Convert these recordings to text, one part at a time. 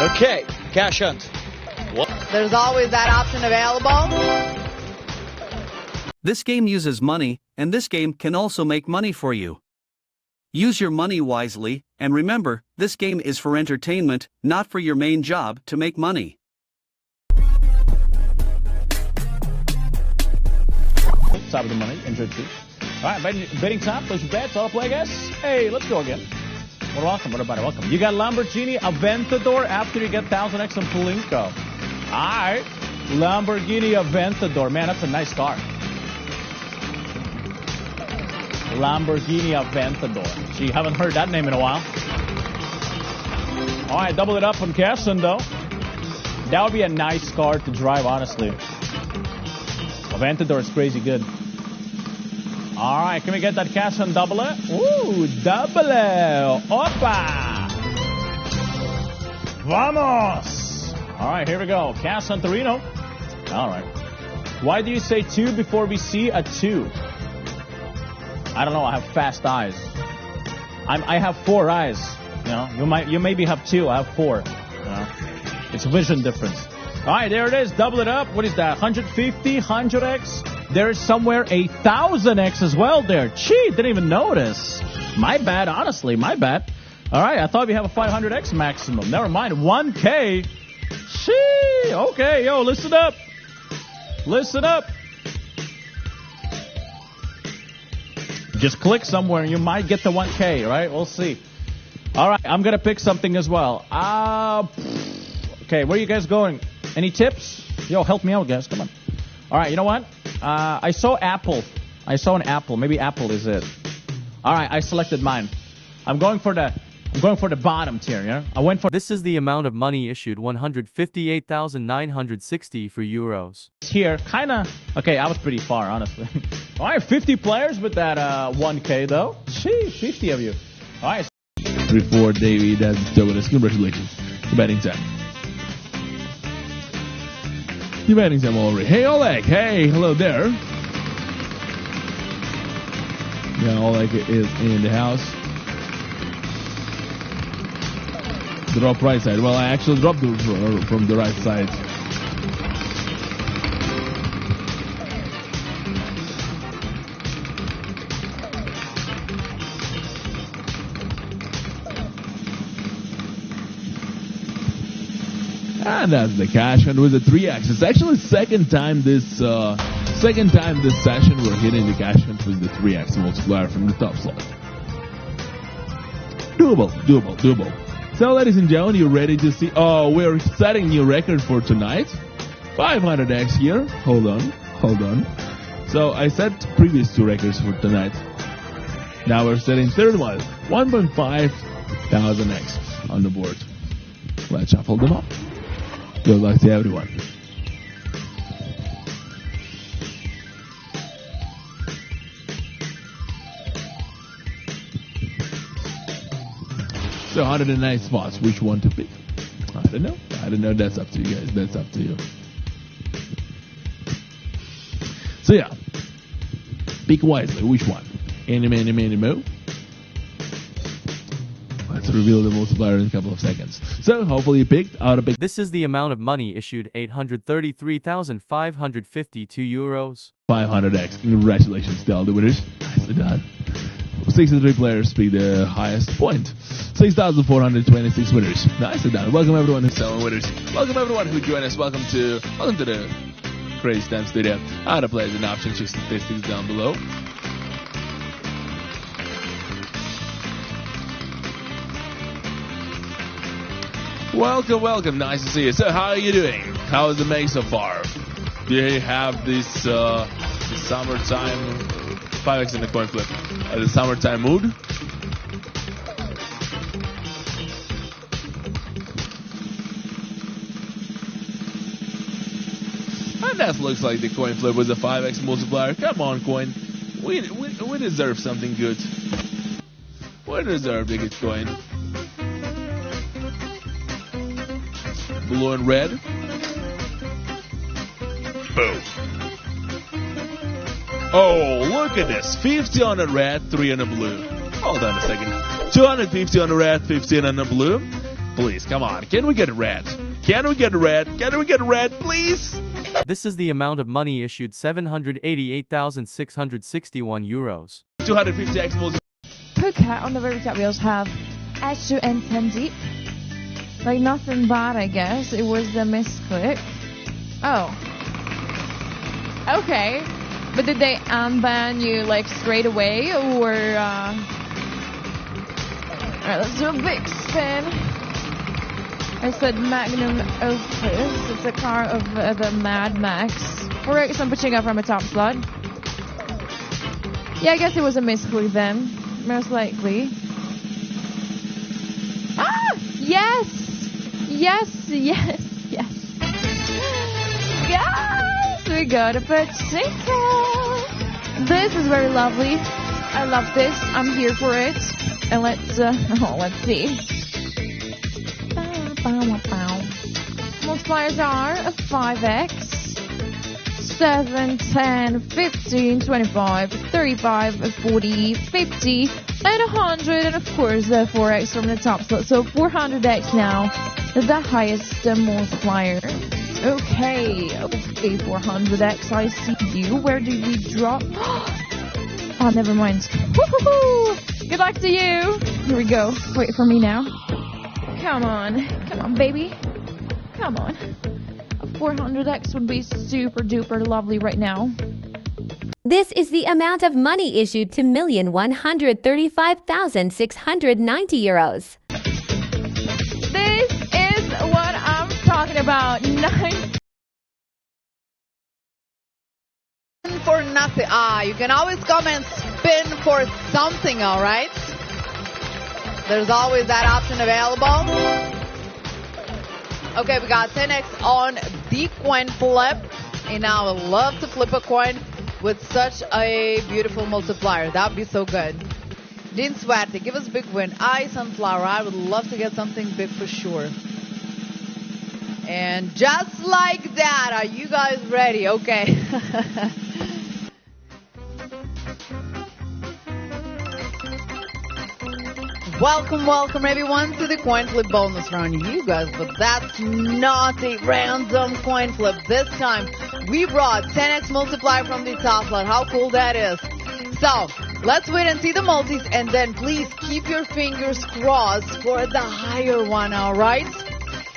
Okay, cash hunt. What? There's always that option available. This game uses money, and this game can also make money for you. Use your money wisely, and remember, this game is for entertainment, not for your main job to make money. Top of the money, enjoy too. All right, betting time, place your bets, auto play, guys. Hey, let's go again. Well, welcome, everybody, welcome. You got Lamborghini Aventador after you get 1000X on Pachinko. All right, Lamborghini Aventador. Man, that's a nice car. Lamborghini Aventador. Gee, haven't heard that name in a while. All right, double it up on cash though. That would be a nice car to drive, honestly. Aventador is crazy good. All right, can we get that cash on double it? Ooh, double it. Opa! Vamos! All right, here we go. Cash on Torino. All right. Why do you say 2 before we see a 2? I don't know. I have fast eyes. I have 4 eyes. You know, you maybe have 2. I have 4. You know? It's vision difference. All right, there it is. Double it up. What is that? 150, 100x. There is somewhere 1,000x as well there. Gee, didn't even notice. My bad, honestly. My bad. All right, I thought we have a 500x maximum. Never mind. 1K. Gee. Okay, yo, listen up. Listen up. Just click somewhere and you might get the 1K, right? We'll see. All right, I'm going to pick something as well. Okay, where are you guys going? Any tips? Yo, help me out, guys. Come on. All right, you know what? I saw Apple. I saw an Apple. Maybe Apple is it. All right, I selected mine. I'm going for the bottom tier, yeah? I went for... This is the amount of money issued, 158,960 for euros. Here, kind of... Okay, I was pretty far, honestly. All right, 50 players with that 1K, though. Gee, 50 of you. All right. 3-4, Davey. That's Douglas. Congratulations. The betting time. The betting time already. Hey, Oleg. Hey, hello there. Yeah, Oleg is in the house. Drop right side. Well, I actually dropped from the right side. And that's the cash hunt with the 3x. It's actually second time this session we're hitting the cash hunt with the 3x multiplier from the Topslot. Doable. So, ladies and gentlemen, you ready to see? Oh, we're setting new record for tonight. 500x here. Hold on. So, I set previous 2 records for tonight. Now we're setting third one. 1,500x on the board. Let's shuffle them up. Good luck to everyone. So 109 spots. Which one to pick? I don't know. That's up to you guys. That's up to you. So yeah. Pick wisely. Which one? Any, mo. Let's reveal the multiplier in a couple of seconds. So hopefully you picked out a big... This is the amount of money issued, 833,552 euros. 500x. Congratulations to all the winners. Nicely done. 63 players pick the highest point. 6,426 winners. Nicely done. Welcome everyone who's selling winners. Welcome everyone who joined us. Welcome to the Crazy Time Studio. How to play an option. Check statistics down below. Welcome. Nice to see you. So, how are you doing? How is the May so far? Do you have this summertime 5x in the coin flip? The summertime mood? And that looks like the coin flip with the 5x multiplier. Come on, coin. We deserve something good. We deserve the good coin. Blue and red. Boom. Oh, look at this. 50 on the red, 3 on the blue. Hold on a second. 250 on the red, 15 on the blue. Please, come on. Can we get a red? Can we get a red? Can we get a red, please? This is the amount of money issued 788,661 euros. 250x multiplier. Phuket on the very top, we also have Ashu and Tendeep. Like nothing bad, I guess. It was the misclick. Oh. Okay. But did they unban you like straight away or Alright, let's do a big spin. I said Magnum Opus. It's a car of the Mad Max. Or some Pachinko from a Topslot. Yeah, I guess it was a misclick then. Most likely. Ah! Yes! Yes, yes, yes. Guys, we got a Pachinko! This is very lovely. I love this. I'm here for it. And let's see. Multipliers are a 5x, 7, 10, 15, 25, 35, 40, 50, and 100, and of course the 4x from the top slot. So 400x now is the highest multiplier. Okay, 400x, I see you. Where did we drop? Oh, never mind. Woohoo! Good luck to you. Here we go. Wait for me now. Come on, baby. Come on. A 400x would be super duper lovely right now. This is the amount of money issued to 1,135,690 euros. This is what I'm talking about. 9 For nothing. You can always come and spin for something, all right? There's always that option available. Okay, we got 10x on the coin flip. And I would love to flip a coin with such a beautiful multiplier. That would be so good. Din Suerte, give us a big win. Sunflower, I would love to get something big for sure. And just like that, are you guys ready? Okay. Welcome everyone to the coin flip bonus round, you guys, but that's not a random coin flip. This time we brought 10x multiplier from the top slot. How cool that is. So let's wait and see the multis, and then please keep your fingers crossed for the higher one, all right?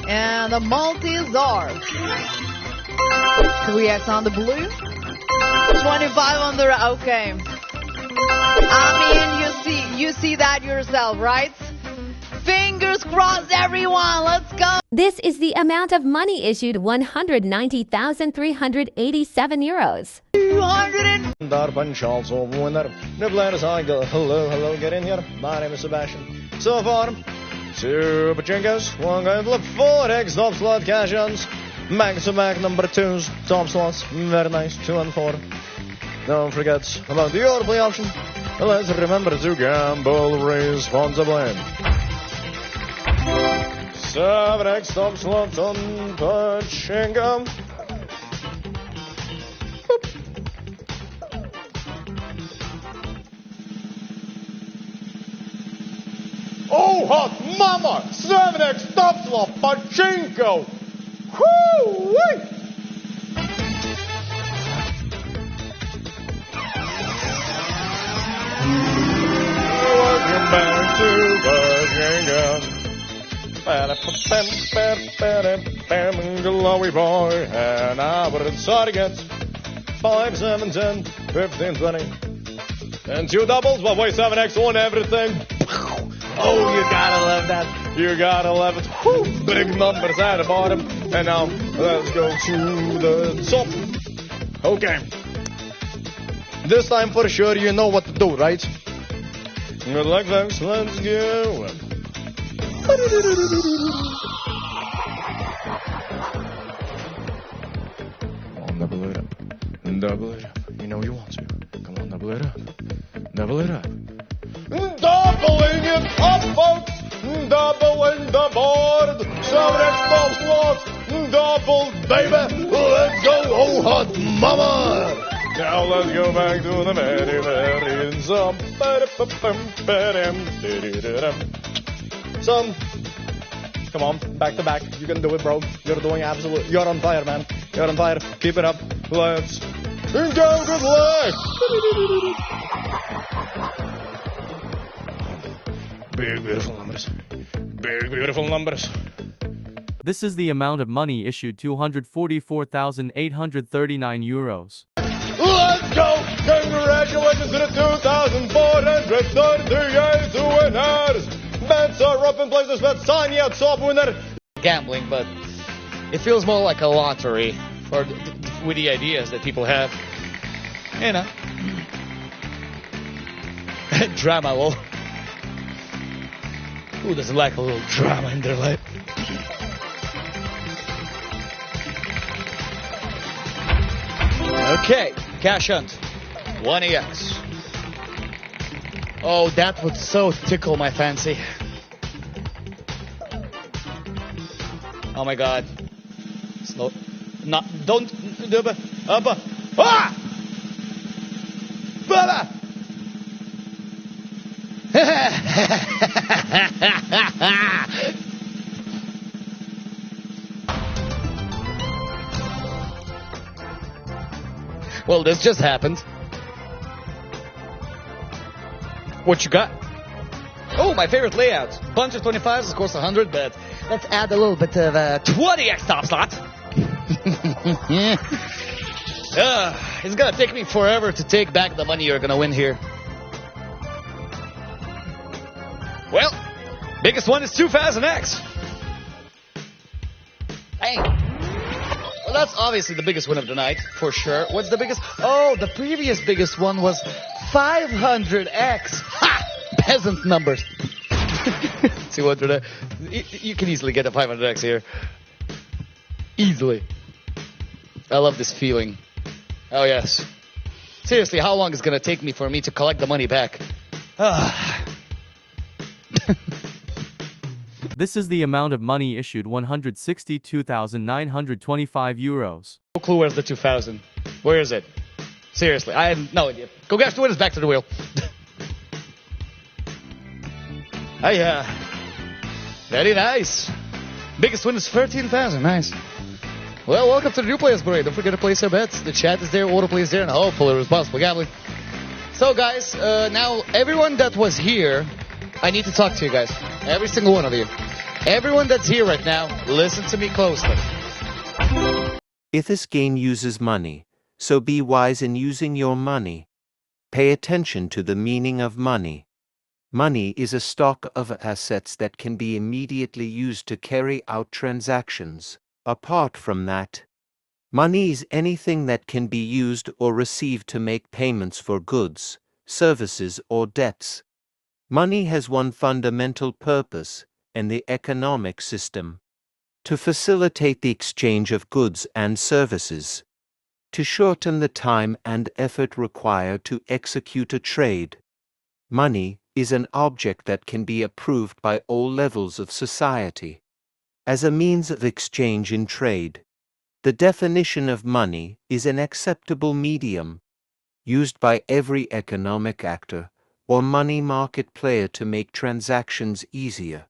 And the multis are 3x on the blue, 25 on the right. Okay. I mean, you see that yourself, right? Fingers crossed, everyone. Let's go. This is the amount of money issued 190,387 euros. 200. Punch also winner. New players, hello, get in here. My name is Sebastian. So far, 2 Pachinkos, 1 coin flip, 4x top slot cash-ons, back to back number 2s, top slots, very nice, 2 and 4. Don't forget about the order play option. Let's remember to gamble responsibly. 7x top slot on Pachinko. Oh, hot mama! 7x top slot Pachinko! Whoo-wee! Welcome back to Pachinko. Glowy boy, and I would inside against 5, 7, 10, 15, 20, and 2 doubles, but wait, 7x on everything. Oh, you gotta love that. You gotta love it. Whew, big numbers at the bottom. And now, let's go to the top. Okay. This time for sure you know what to do, right? Good luck, folks. Let's go. Come on, double it up. Double it up. You know you want to. Come on, double it up. Double it up. Doubling it up, folks. Doubling the board. 7x top slots. Double, baby. Let's go. Oh, hot mama. Now let's go back to the very some Come on, back to back. You can do it, bro. You're doing absolutely. You're on fire, man. You're on fire. Keep it up. Let's go. Good luck. Big, beautiful numbers. Big, beautiful numbers. This is the amount of money issued 244,839 euros. Let's go! Congratulations to the 2,438 winners! Bets are up in places, but sign your top winner! Gambling, but it feels more like a lottery for with the ideas that people have. You know. Drama, lol. Who doesn't like a little drama in their life? Okay, cash hunt. 1EX. Oh, that would so tickle my fancy. Oh my god. Slow. No, don't. Ah! Baba! Well, this just happened. What you got? Oh, my favorite layout. Bunch of 25s, of course 100, but let's add a little bit of 20x Topslot. It's gonna take me forever to take back the money you're gonna win here. Well, biggest one is 2000x. Hey. Well, that's obviously the biggest win of the night, for sure. What's the biggest? Oh, the previous biggest one was 500x. Ha! Peasant numbers. 200. You can easily get a 500x here. Easily. I love this feeling. Oh, yes. Seriously, how long is it going to take me for me to collect the money back? This is the amount of money issued 162,925 euros. No clue where's the 2000. Where is it? Seriously, I have no idea. Go Gash, the winners back to the wheel. Very nice. Biggest win is 13,000. Nice. Well, welcome to the new players parade. Don't forget to place your bets. The chat is there, autoplay is there, and hopefully responsible gambling. So, guys, now everyone that was here, I need to talk to you guys. Every single one of you. Everyone that's here right now, listen to me closely. If this game uses money, so be wise in using your money. Pay attention to the meaning of money. Money is a stock of assets that can be immediately used to carry out transactions. Apart from that, money is anything that can be used or received to make payments for goods, services, or debts. Money has one fundamental purpose in the economic system: to facilitate the exchange of goods and services, to shorten the time and effort required to execute a trade. Money is an object that can be approved by all levels of society as a means of exchange in trade. The definition of money is an acceptable medium used by every economic actor or money market player to make transactions easier.